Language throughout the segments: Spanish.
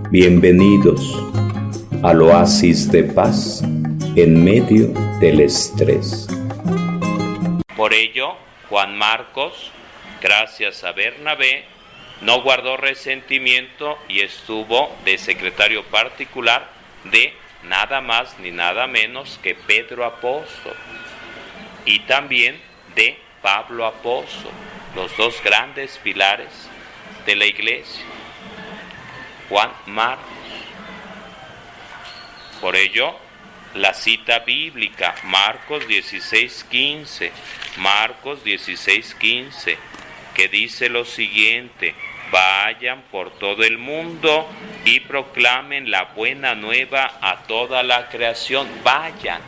Bienvenidos al oasis de paz en medio del estrés. Por ello, Juan Marcos, gracias a Bernabé, no guardó resentimiento y estuvo de secretario particular de nada más ni nada menos que Pedro Apóstol y también de Pablo Apóstol, los dos grandes pilares de la iglesia. Juan Marcos. Por ello, la cita bíblica, Marcos 16:15, Marcos 16:15, que dice lo siguiente: vayan por todo el mundo y proclamen la buena nueva a toda la creación. Vayan.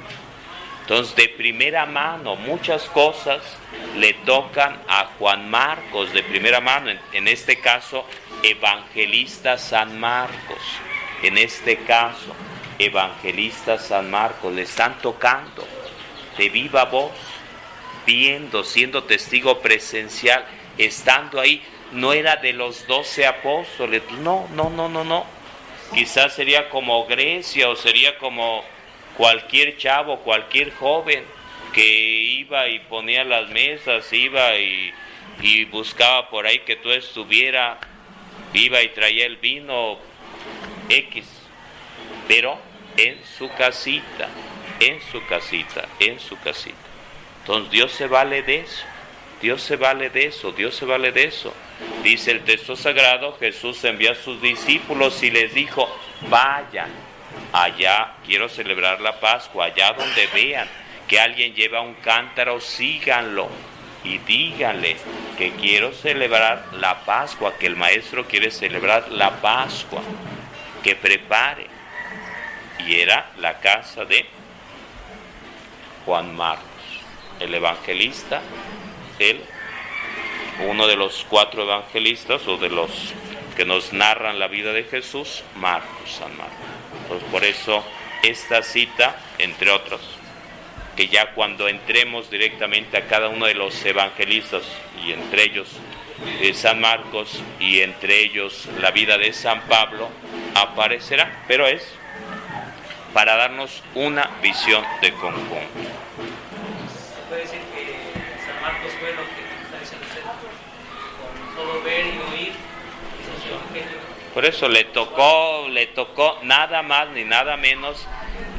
Entonces, de primera mano, muchas cosas le tocan a Juan Marcos, de primera mano, en este caso, evangelista San Marcos, en este caso, evangelista San Marcos, le están tocando de viva voz, viendo, siendo testigo presencial, estando ahí. No era de los 12 apóstoles, no. Quizás sería como Grecia o sería como cualquier chavo, cualquier joven que iba y ponía las mesas, iba y buscaba por ahí que todo estuviera, iba y traía el vino X, pero en su casita. Entonces Dios se vale de eso. Dice el texto sagrado, Jesús envió a sus discípulos y les dijo: vayan allá, quiero celebrar la Pascua, allá donde vean que alguien lleva un cántaro, síganlo y díganle que quiero celebrar la Pascua, que el maestro quiere celebrar la Pascua, que prepare. Y era la casa de Juan Marcos, el evangelista, uno de los 4 evangelistas o de los que nos narran la vida de Jesús, San Marcos. Pues por eso esta cita, entre otros, que ya cuando entremos directamente a cada uno de los evangelistas, y entre ellos San Marcos, y entre ellos la vida de San Pablo, aparecerá, pero es para darnos una visión de conjunto. ¿Se puede decir que San Marcos fue lo que está diciendo usted? Con solo ver y oír hizo su evangelio. Por eso le tocó nada más ni nada menos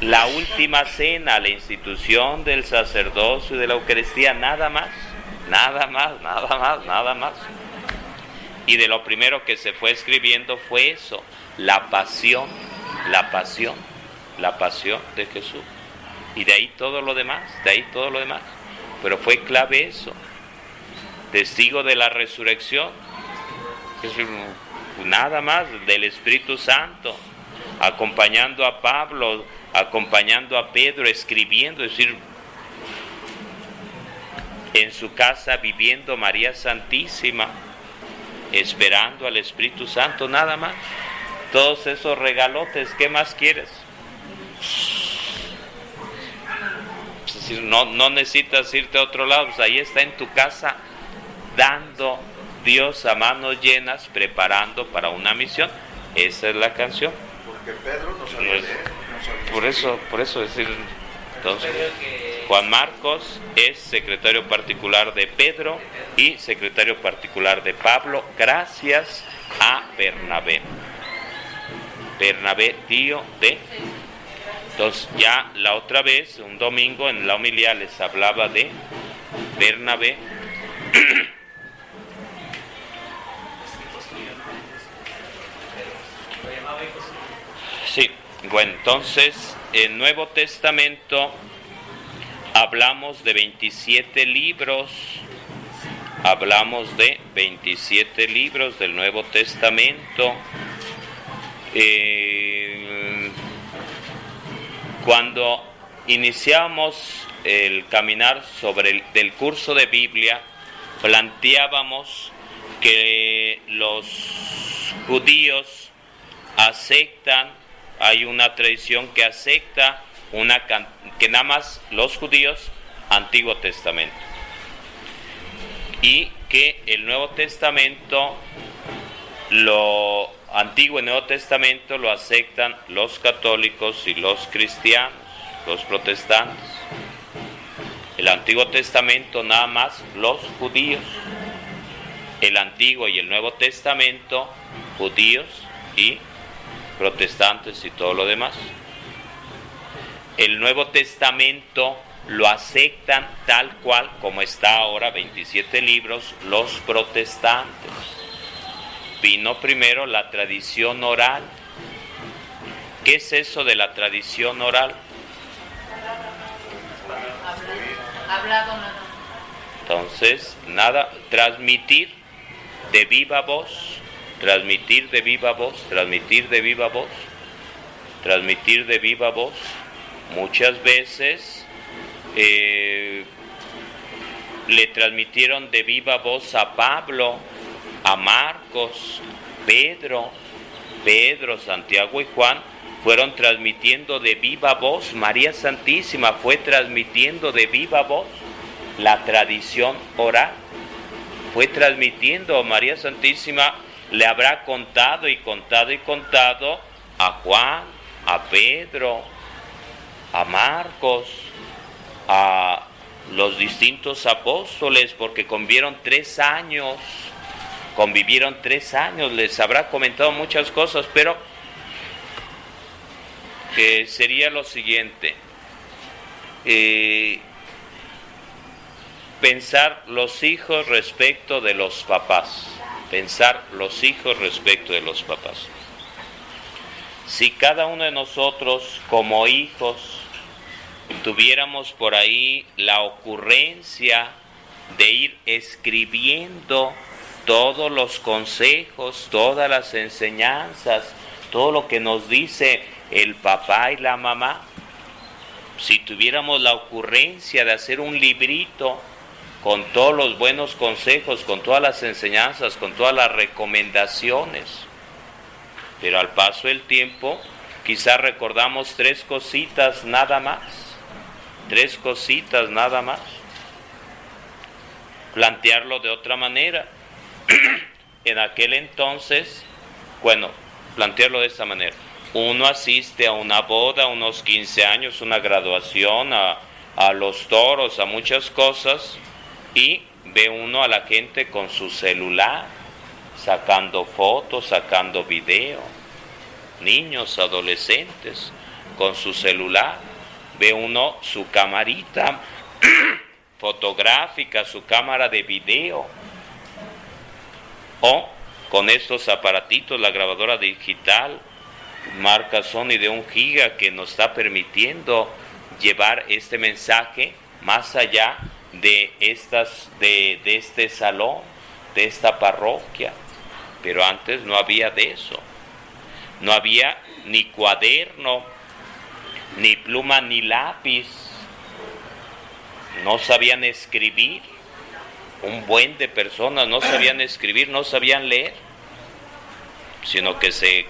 la última cena, la institución del sacerdocio y de la Eucaristía, nada más. Y de lo primero que se fue escribiendo fue eso, la pasión de Jesús. Y de ahí todo lo demás. Pero fue clave eso, testigo de la resurrección, es decir, nada más, del Espíritu Santo, acompañando a Pablo, acompañando a Pedro, escribiendo, es decir, en su casa viviendo María Santísima, esperando al Espíritu Santo, nada más. Todos esos regalotes, ¿qué más quieres? Es decir, no necesitas irte a otro lado, pues ahí está en tu casa, dando Dios a manos llenas, preparando para una misión. Esa es la canción. Porque Pedro no sabía leer. Por eso, es decir, entonces, Juan Marcos es secretario particular de Pedro y secretario particular de Pablo, gracias a Bernabé. Bernabé, tío de... Entonces, ya la otra vez, un domingo en la homilía les hablaba de Bernabé. Sí, bueno, entonces, en Nuevo Testamento hablamos de 27 libros, del Nuevo Testamento. Cuando iniciamos el caminar del curso de Biblia, planteábamos que los judíos aceptan, hay una tradición que acepta que nada más los judíos, Antiguo Testamento, y que el Nuevo Testamento lo Antiguo y Nuevo Testamento lo aceptan los católicos y los cristianos, los protestantes. El Antiguo Testamento nada más los judíos. El Antiguo y el Nuevo Testamento, judíos y protestantes y todo lo demás. El Nuevo Testamento lo aceptan tal cual como está ahora, 27 libros, los protestantes. Vino primero la tradición oral. ¿Qué es eso de la tradición oral? Hablado nada. Entonces, nada, transmitir de viva voz, transmitir de viva voz, transmitir de viva voz, transmitir de viva voz. Muchas veces le transmitieron de viva voz a Pablo, a Marcos, Pedro, Santiago y Juan, fueron transmitiendo de viva voz. María Santísima fue transmitiendo de viva voz la tradición oral. Fue transmitiendo, María Santísima le habrá contado y contado y contado a Juan, a Pedro, a Marcos, a los distintos apóstoles, porque convivieron 3 años, les habrá comentado muchas cosas, pero sería lo siguiente, pensar los hijos respecto de los papás, Si cada uno de nosotros como hijos tuviéramos por ahí la ocurrencia de ir escribiendo todos los consejos, todas las enseñanzas, todo lo que nos dice el papá y la mamá, si tuviéramos la ocurrencia de hacer un librito con todos los buenos consejos, con todas las enseñanzas, con todas las recomendaciones, pero al paso del tiempo quizás recordamos 3 cositas nada más, plantearlo de otra manera. En aquel entonces, plantearlo de esta manera: uno asiste a una boda, unos 15 años, una graduación, a los toros, a muchas cosas, y ve uno a la gente con su celular, sacando fotos, sacando video, niños, adolescentes, con su celular, ve uno su camarita fotográfica, su cámara de video, o con estos aparatitos, la grabadora digital, marca Sony de 1 giga, que nos está permitiendo llevar este mensaje más allá de este salón, de esta parroquia. Pero antes no había de eso, no había ni cuaderno, ni pluma, ni lápiz, no sabían escribir. Un buen de personas no sabían escribir, no sabían leer, sino que se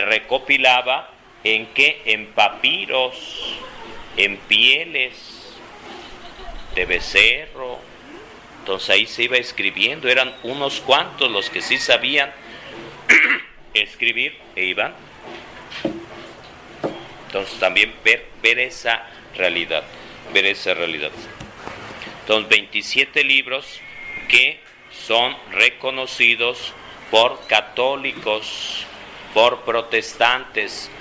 recopilaba en papiros, en pieles de becerro. Entonces ahí se iba escribiendo, eran unos cuantos los que sí sabían escribir e iban. Entonces también ver esa realidad. Entonces 27 libros que son reconocidos por católicos, por protestantes,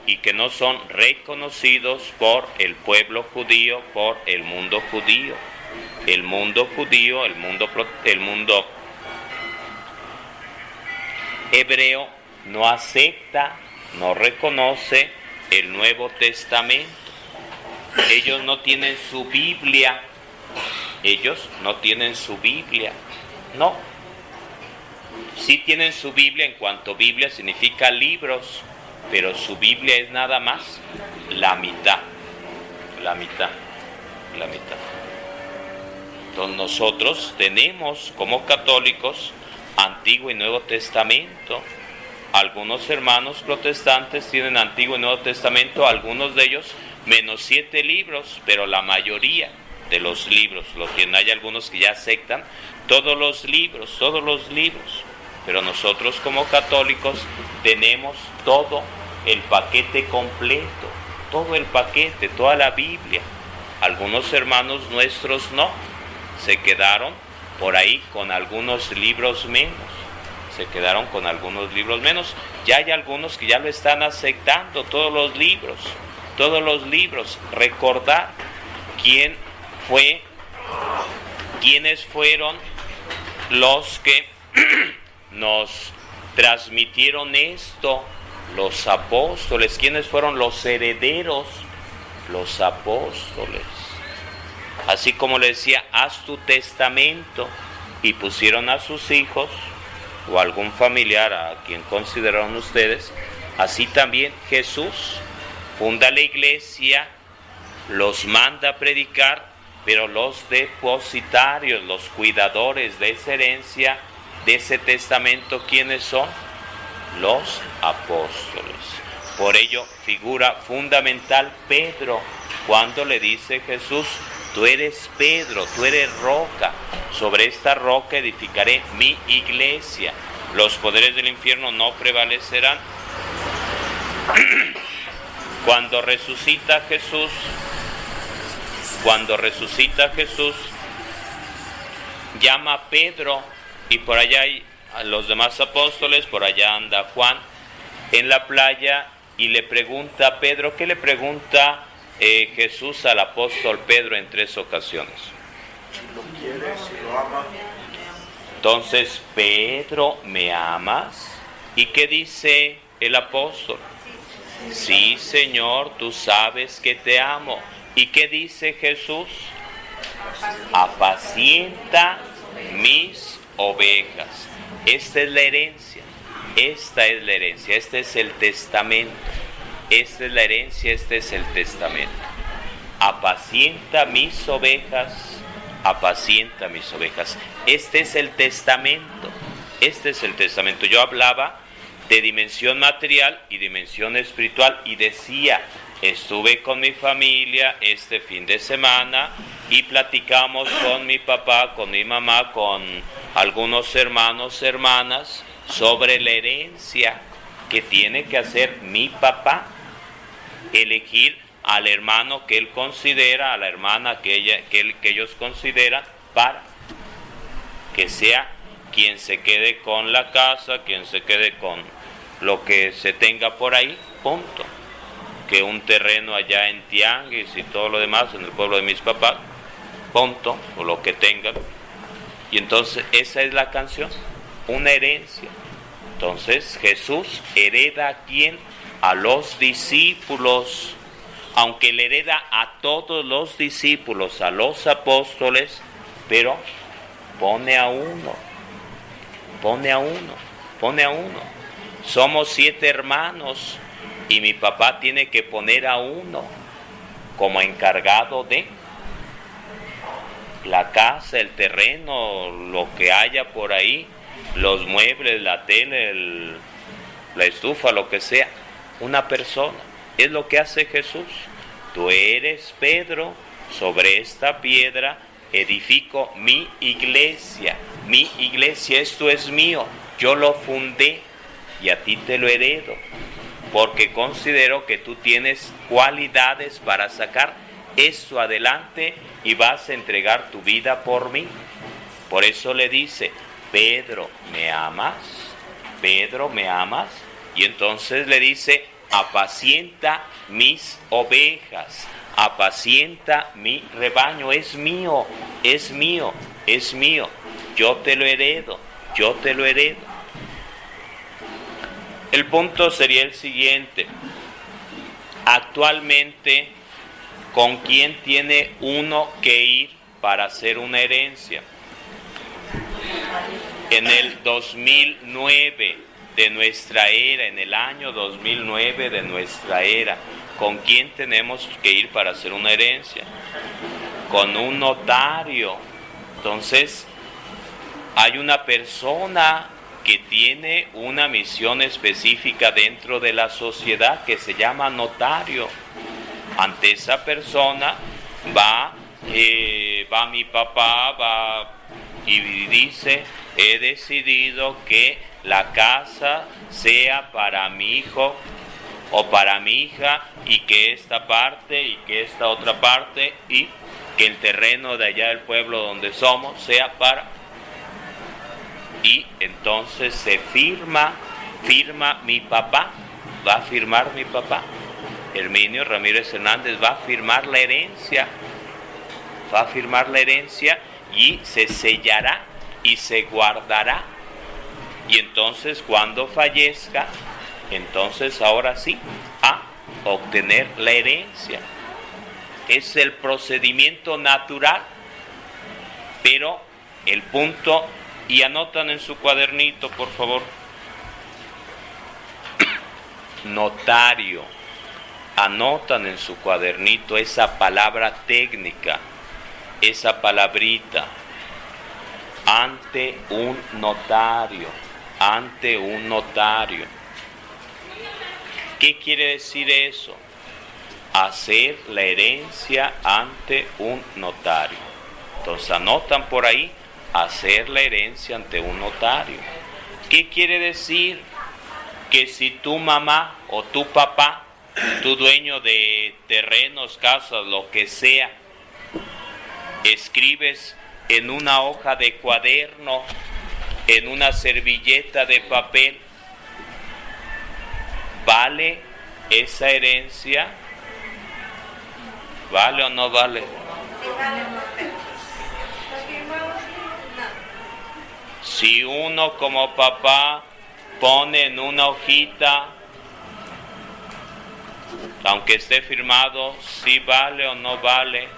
y que no son reconocidos por el pueblo judío, por el mundo judío. El mundo hebreo no acepta, no reconoce el Nuevo Testamento. Ellos no tienen su Biblia. No. Sí tienen su Biblia, en cuanto Biblia significa libros, pero su Biblia es nada más la mitad. Entonces nosotros tenemos como católicos Antiguo y Nuevo Testamento. Algunos hermanos protestantes tienen Antiguo y Nuevo Testamento, algunos de ellos menos 7 libros, pero la mayoría de los libros lo tienen. Hay algunos que ya aceptan todos los libros. pero nosotros como católicos tenemos todo el paquete completo, todo el paquete, toda la Biblia. Algunos hermanos nuestros no, se quedaron por ahí con algunos libros menos, ya hay algunos que ya lo están aceptando, todos los libros, recordar quiénes fueron los que nos transmitieron esto, los apóstoles, quiénes fueron los herederos, los apóstoles. Así como le decía, haz tu testamento, y pusieron a sus hijos o algún familiar a quien consideraron ustedes, así también Jesús funda la iglesia, los manda a predicar, pero los depositarios, los cuidadores de esa herencia, de ese testamento, ¿quiénes son? Los apóstoles. Por ello, figura fundamental Pedro, cuando le dice Jesús: tú eres Pedro, tú eres roca, sobre esta roca edificaré mi iglesia, los poderes del infierno no prevalecerán. Cuando resucita Jesús, llama a Pedro, y por allá hay a los demás apóstoles, por allá anda Juan en la playa, y le pregunta a Pedro, ¿qué le pregunta Jesús al apóstol Pedro en 3 ocasiones? Si lo quieres, si lo amas. Entonces, Pedro, ¿me amas? ¿Y qué dice el apóstol? Sí, Señor, tú sabes que te amo. ¿Y qué dice Jesús? Apacienta mis ovejas. Esta es la herencia, este es el testamento. Esta es la herencia, este es el testamento. Apacienta mis ovejas, apacienta mis ovejas. Este es el testamento, Yo hablaba de dimensión material y dimensión espiritual, y decía, estuve con mi familia este fin de semana y platicamos con mi papá, con mi mamá, con algunos hermanos, hermanas, sobre la herencia que tiene que hacer mi papá. Elegir al hermano que él considera, a la hermana que ellos consideran, para que sea quien se quede con la casa, quien se quede con lo que se tenga por ahí, punto. Que un terreno allá en Tianguis y todo lo demás, en el pueblo de mis papás, punto, o lo que tengan. Y entonces esa es la canción, una herencia. Entonces Jesús hereda a quién, a los discípulos, aunque le hereda a todos los discípulos, a los apóstoles, pero pone a uno. Somos 7 hermanos y mi papá tiene que poner a uno como encargado de la casa, el terreno, lo que haya por ahí, los muebles, la tele, la estufa, lo que sea. Una persona, es lo que hace Jesús. Tú eres Pedro, sobre esta piedra edifico mi iglesia, esto es mío, yo lo fundé y a ti te lo heredo, porque considero que tú tienes cualidades para sacar esto adelante y vas a entregar tu vida por mí. Por eso le dice, Pedro, ¿me amas? Pedro, ¿me amas? Y entonces le dice, apacienta mis ovejas, apacienta mi rebaño, es mío, yo te lo heredo. El punto sería el siguiente: actualmente, ¿con quién tiene uno que ir para hacer una herencia? En el 2009 de nuestra era, en el año 2009 de nuestra era, ¿con quién tenemos que ir para hacer una herencia? Con un notario. Entonces, hay una persona que tiene una misión específica dentro de la sociedad que se llama notario. Ante esa persona va mi papá, y dice, he decidido que la casa sea para mi hijo o para mi hija, y que esta parte y que esta otra parte y que el terreno de allá del pueblo donde somos sea para... Y entonces se firma mi papá, va a firmar mi papá, Herminio Ramírez Hernández, va a firmar la herencia, y se sellará y se guardará. Y entonces cuando fallezca, entonces ahora sí, a obtener la herencia. Es el procedimiento natural, pero el punto, y anotan en su cuadernito, por favor, notario, anotan en su cuadernito esa palabra técnica, esa palabrita, ante un notario, ante un notario. ¿Qué quiere decir eso? Hacer la herencia ante un notario. Entonces anotan por ahí, hacer la herencia ante un notario. ¿Qué quiere decir? Que si tu mamá o tu papá, tu dueño de terrenos, casas, lo que sea, escribes en una hoja de cuaderno, en una servilleta de papel, ¿vale esa herencia? ¿Vale o no vale? Si uno como papá pone en una hojita, aunque esté firmado, si vale o no vale.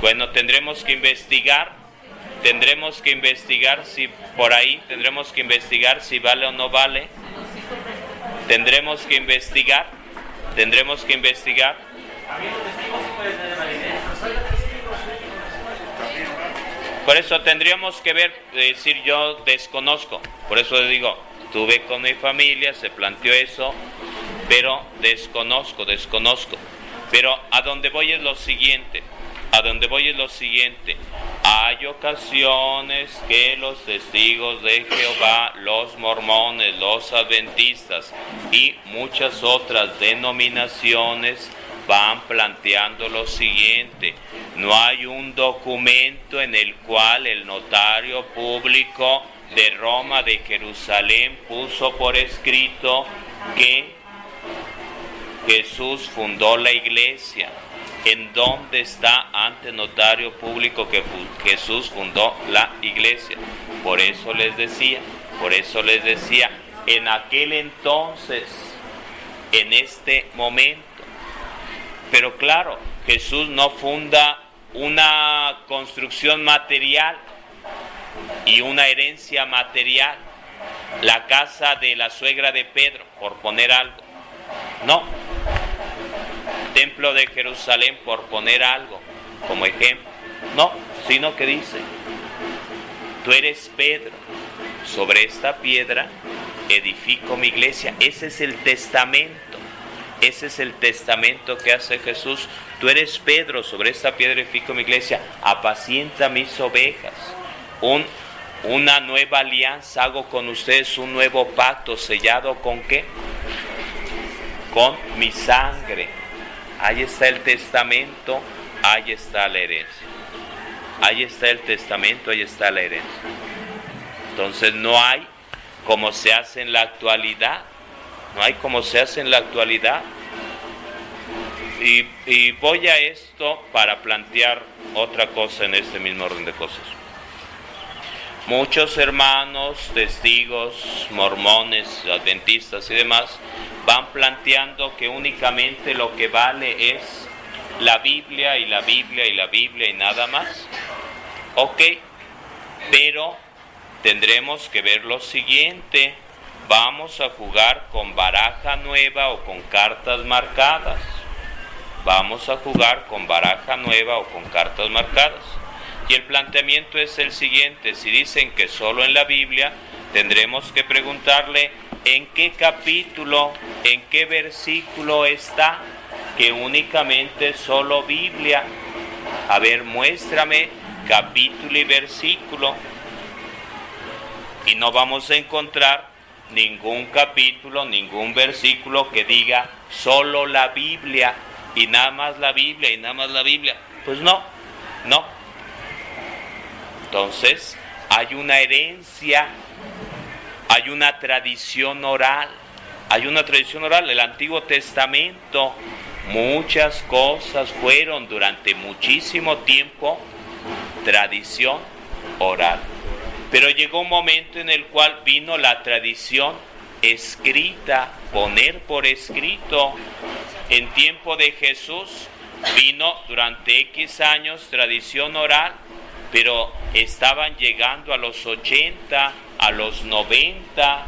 Bueno, tendremos que investigar si por ahí, tendremos que investigar si vale o no vale. Tendremos que investigar. Por eso tendríamos que ver, decir yo desconozco, por eso le digo, estuve con mi familia, se planteó eso, pero desconozco. Pero a donde voy es lo siguiente, hay ocasiones que los testigos de Jehová, los mormones, los adventistas y muchas otras denominaciones van planteando lo siguiente: no hay un documento en el cual el notario público de Roma, de Jerusalén, puso por escrito que Jesús fundó la iglesia. ¿En dónde está ante notario público que Jesús fundó la iglesia? Por eso les decía, en aquel entonces, en este momento. Pero claro, Jesús no funda una construcción material y una herencia material, la casa de la suegra de Pedro, por poner algo. No. Templo de Jerusalén, por poner algo como ejemplo. No, sino que dice: tú eres Pedro, sobre esta piedra edifico mi iglesia. Ese es el testamento que hace Jesús. Tú eres Pedro, sobre esta piedra edifico mi iglesia, apacienta mis ovejas. Una nueva alianza hago con ustedes, un nuevo pacto, sellado ¿con qué? Con mi sangre. Ahí está el testamento, ahí está la herencia. Ahí está el testamento, ahí está la herencia. Entonces no hay como se hace en la actualidad. Y voy a esto para plantear otra cosa en este mismo orden de cosas. Muchos hermanos, testigos, mormones, adventistas y demás van planteando que únicamente lo que vale es la Biblia y la Biblia y la Biblia y nada más. Ok, pero tendremos que ver lo siguiente: vamos a jugar con baraja nueva o con cartas marcadas. Y el planteamiento es el siguiente: si dicen que solo en la Biblia, tendremos que preguntarle en qué capítulo, en qué versículo está que únicamente solo Biblia. A ver, muéstrame capítulo y versículo. Y no vamos a encontrar ningún capítulo, ningún versículo que diga solo la Biblia y nada más la Biblia y nada más la Biblia. Pues no. Entonces, hay una herencia, hay una tradición oral. El Antiguo Testamento, muchas cosas fueron durante muchísimo tiempo tradición oral. Pero llegó un momento en el cual vino la tradición escrita, poner por escrito. En tiempo de Jesús vino durante X años tradición oral, pero estaban llegando a los 80, a los 90,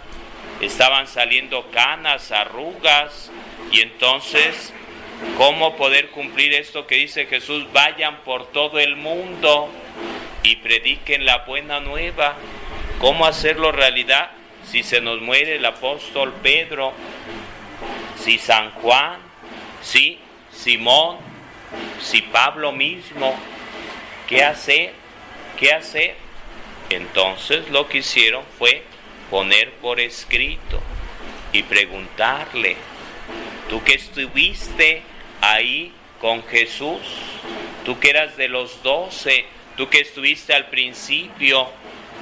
estaban saliendo canas, arrugas, y entonces, ¿cómo poder cumplir esto que dice Jesús? Vayan por todo el mundo y prediquen la buena nueva. ¿Cómo hacerlo realidad si se nos muere el apóstol Pedro, si San Juan, si Simón, si Pablo mismo? ¿Qué hacer? Entonces lo que hicieron fue poner por escrito y preguntarle: tú que estuviste ahí con Jesús, tú que eras de los 12, tú que estuviste al principio,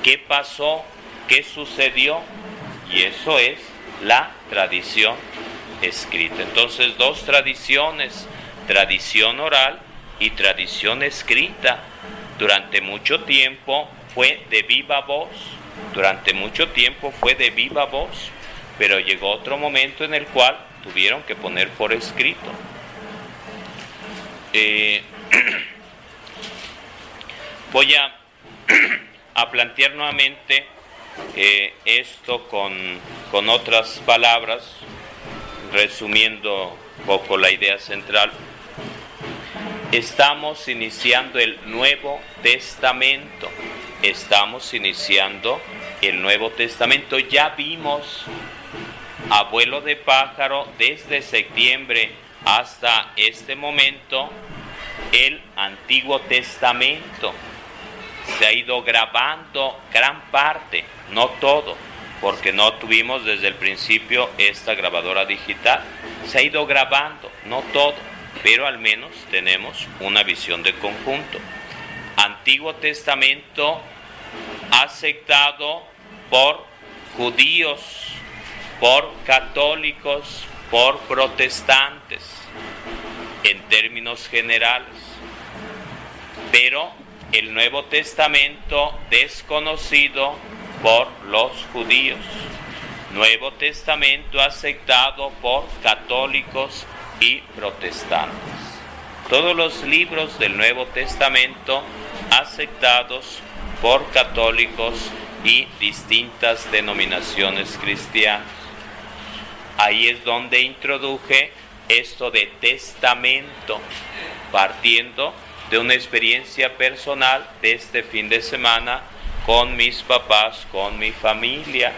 ¿qué pasó? ¿Qué sucedió? Y eso es la tradición escrita. Entonces, dos tradiciones: tradición oral y tradición escrita. Durante mucho tiempo fue de viva voz, pero llegó otro momento en el cual tuvieron que poner por escrito. Voy a plantear nuevamente esto con otras palabras, resumiendo un poco la idea central. Estamos iniciando el Nuevo Testamento. Ya vimos, abuelo de pájaro, desde septiembre hasta este momento, el Antiguo Testamento. Se ha ido grabando gran parte, no todo, porque no tuvimos desde el principio esta grabadora digital. Se ha ido grabando, no todo, pero al menos tenemos una visión de conjunto. Antiguo Testamento aceptado por judíos, por católicos, por protestantes, en términos generales. Pero el Nuevo Testamento desconocido por los judíos. Nuevo Testamento aceptado por católicos y protestantes. Todos los libros del Nuevo Testamento aceptados por católicos y distintas denominaciones cristianas. Ahí es donde introduje esto de testamento, partiendo de una experiencia personal de este fin de semana con mis papás, con mi familia.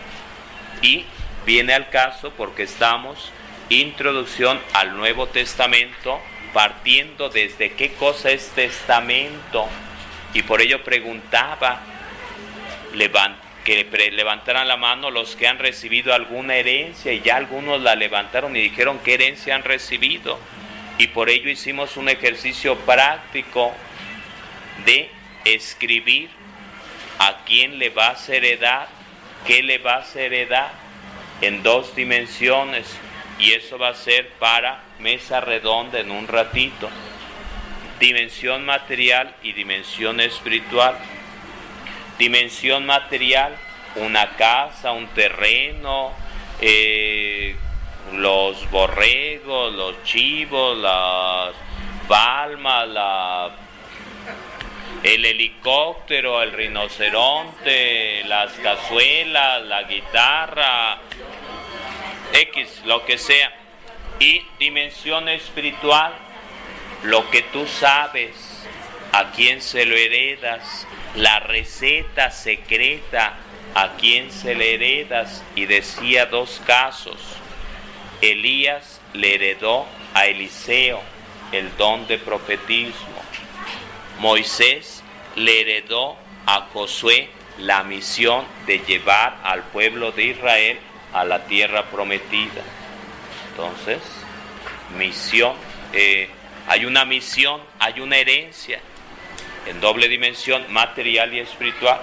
Y viene al caso porque estamos introducción al Nuevo Testamento, partiendo desde qué cosa es testamento. Y por ello preguntaba que levantaran la mano los que han recibido alguna herencia, y ya algunos la levantaron y dijeron qué herencia han recibido. Y por ello hicimos un ejercicio práctico de escribir a quién le vas a heredar, qué le vas a heredar, en 2 dimensiones. Y eso va a ser para mesa redonda en un ratito. Dimensión material y dimensión espiritual. Dimensión material: una casa, un terreno, los borregos, los chivos, las palmas, el helicóptero, el rinoceronte, las cazuelas, la guitarra, X, lo que sea. Y dimensión espiritual: lo que tú sabes, a quién se lo heredas, la receta secreta, a quién se le heredas. Y decía 2 casos. Elías le heredó a Eliseo el don de profetismo. Moisés le heredó a Josué la misión de llevar al pueblo de Israel a la tierra prometida. Entonces, misión, hay una misión, hay una herencia en doble dimensión, material y espiritual,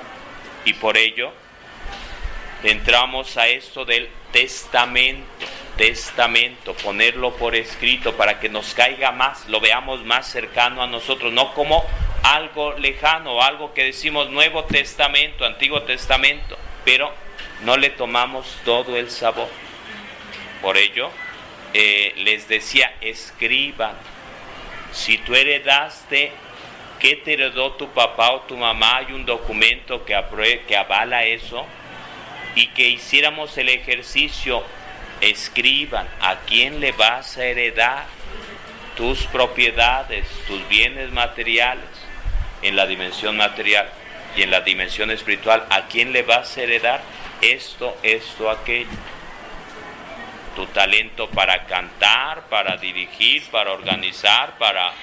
y por ello entramos a esto del testamento, ponerlo por escrito para que nos caiga más, lo veamos más cercano a nosotros, no como algo lejano, algo que decimos Nuevo Testamento, Antiguo Testamento, pero no le tomamos todo el sabor. Por ello, les decía, escriban. Si tú heredaste, ¿qué te heredó tu papá o tu mamá? Hay un documento que avala eso, y que hiciéramos el ejercicio. Escriban a quién le vas a heredar tus propiedades, tus bienes materiales, en la dimensión material y en la dimensión espiritual. ¿A quién le vas a heredar esto, aquello? Tu talento para cantar, para dirigir, para organizar, para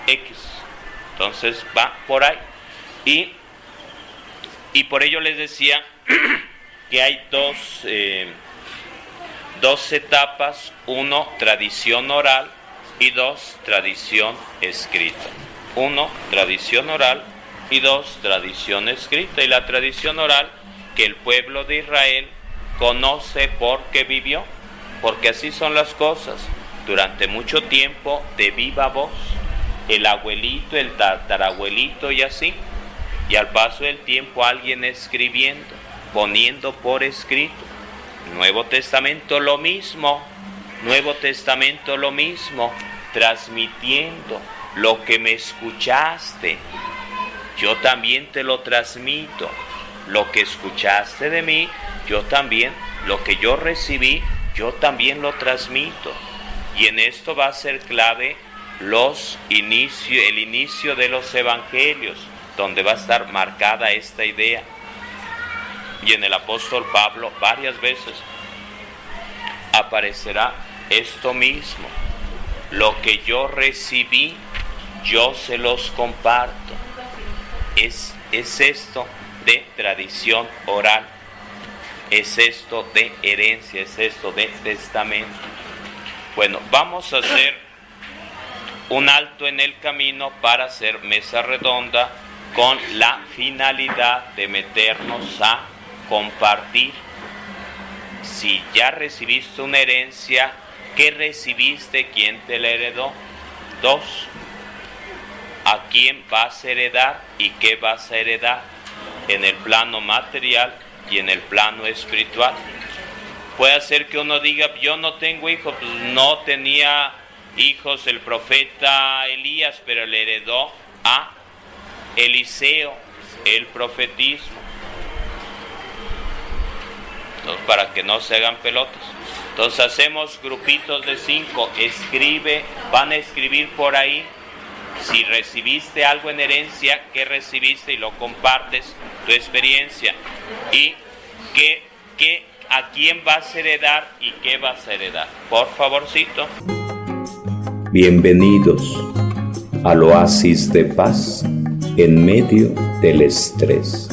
X. Entonces va por ahí. Y por ello les decía que hay dos etapas: uno, tradición oral, y dos, tradición escrita. Uno, tradición oral, y dos, tradición escrita. Y la tradición oral, que el pueblo de Israel conoce porque vivió, porque así son las cosas. Durante mucho tiempo, de viva voz, el abuelito, el tatarabuelito y así, y al paso del tiempo alguien escribiendo, poniendo por escrito. Nuevo Testamento lo mismo, transmitiendo lo que me escuchaste, yo también te lo transmito. Lo que escuchaste de mí, yo también, lo que yo recibí, yo también lo transmito. Y en esto va a ser clave el inicio de los evangelios, donde va a estar marcada esta idea. Y en el apóstol Pablo varias veces aparecerá esto mismo. Lo que yo recibí, yo se los comparto. Es esto de tradición oral, es esto de herencia, es esto de testamento. Bueno, vamos a hacer un alto en el camino para hacer mesa redonda con la finalidad de meternos a compartir. Si ya recibiste una herencia, ¿qué recibiste? ¿Quién te la heredó? 2. ¿A quién vas a heredar y qué vas a heredar? En el plano material y en el plano espiritual. Puede ser que uno diga, yo no tengo hijos, pues no tenía hijos el profeta Elías, pero le heredó a Eliseo el profetismo. Entonces, para que no se hagan pelotas. Entonces hacemos grupitos de 5, van a escribir por ahí. Si recibiste algo en herencia, ¿qué recibiste? Y lo compartes, tu experiencia. Y a quién vas a heredar y qué vas a heredar. Por favorcito. Bienvenidos al oasis de paz en medio del estrés.